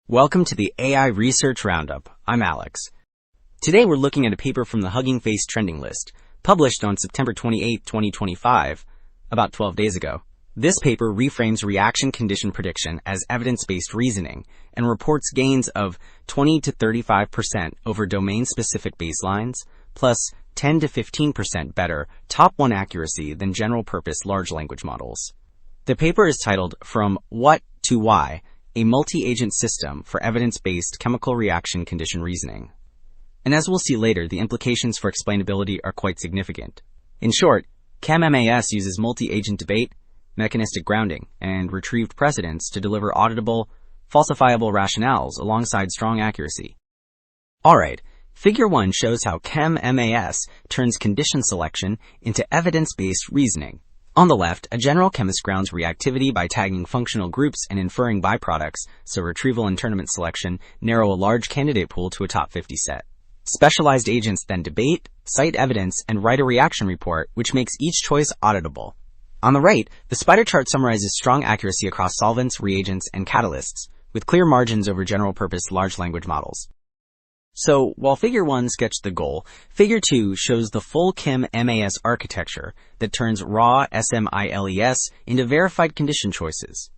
Welcome to the AI Research Roundup. I'm Alex. Today we're looking at a paper from the Hugging Face trending list, published on September 28, 2025, about 12 days ago. This paper reframes reaction condition prediction as evidence-based reasoning and reports gains of 20 to 35% over domain-specific baselines, plus 10 to 15% better top-1 accuracy than general-purpose large language models. The paper is titled From What to Why? A multi-agent system for evidence-based chemical reaction condition reasoning. And as we'll see later, the implications for explainability are quite significant. In short, ChemMAS uses multi-agent debate, mechanistic grounding, and retrieved precedents to deliver auditable, falsifiable rationales alongside strong accuracy. Alright, Figure 1 shows how ChemMAS turns condition selection into evidence-based reasoning. On the left, a general chemist grounds reactivity by tagging functional groups and inferring byproducts, so retrieval and tournament selection narrow a large candidate pool to a top 50 set. Specialized agents then debate, cite evidence, and write a reaction report, which makes each choice auditable. On the right, the spider chart summarizes strong accuracy across solvents, reagents, and catalysts, with clear margins over general-purpose large language models. So, while Figure 1 sketched the goal, Figure 2 shows the full ChemMAS architecture that turns raw SMILES into verified condition choices.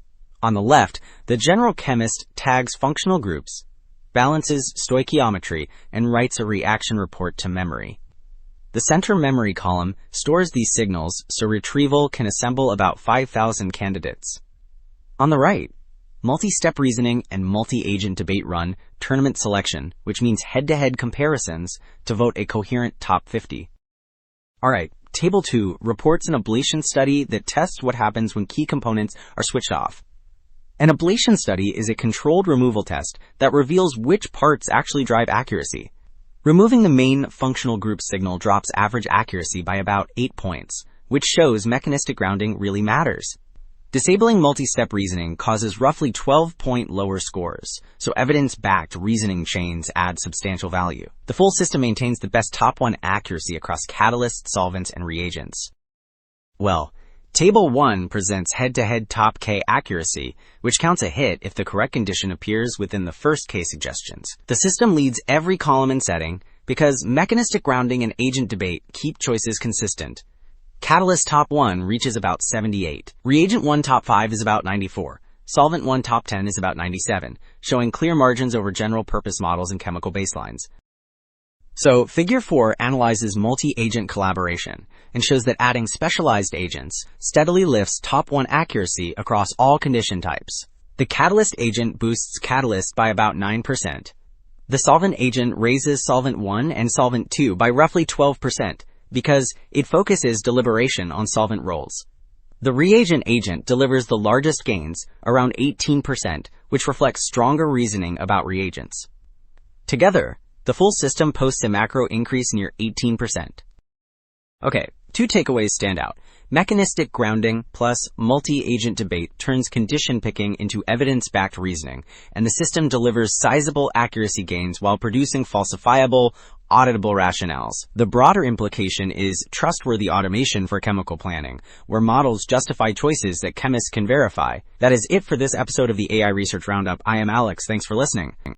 On the left, the general chemist tags functional groups, balances stoichiometry, and writes a reaction report to memory. The center memory column stores these signals so retrieval can assemble about 5,000 candidates. On the right, multi-step reasoning and multi-agent debate run tournament selection, which means head-to-head comparisons to vote a coherent top 50. Alright, Table 2 reports an ablation study that tests what happens when key components are switched off. An ablation study is a controlled removal test that reveals which parts actually drive accuracy. Removing the main functional group signal drops average accuracy by about 8 points, which shows mechanistic grounding really matters. Disabling multi-step reasoning causes roughly 12-point lower scores, so evidence-backed reasoning chains add substantial value. The full system maintains the best top-1 accuracy across catalysts, solvents, and reagents. Well, Table 1 presents head-to-head top K accuracy, which counts a hit if the correct condition appears within the first K suggestions. The system leads every column and setting because mechanistic grounding and agent debate keep choices consistent. Catalyst top 1 reaches about 78. Reagent 1 top 5 is about 94. Solvent 1 top 10 is about 97, showing clear margins over general-purpose models and chemical baselines. So, Figure 4 analyzes multi-agent collaboration and shows that adding specialized agents steadily lifts top 1 accuracy across all condition types. The catalyst agent boosts catalyst by about 9%. The solvent agent raises solvent 1 and solvent 2 by roughly 12%. Because it focuses deliberation on solvent roles. The reagent agent delivers the largest gains, around 18%, which reflects stronger reasoning about reagents. Together, the full system posts a macro increase near 18%. Okay, 2 takeaways stand out. Mechanistic grounding plus multi-agent debate turns condition picking into evidence-backed reasoning, and the system delivers sizable accuracy gains while producing falsifiable, auditable rationales. The broader implication is trustworthy automation for chemical planning, where models justify choices that chemists can verify. That is it for this episode of the AI Research Roundup. I am Alex. Thanks for listening.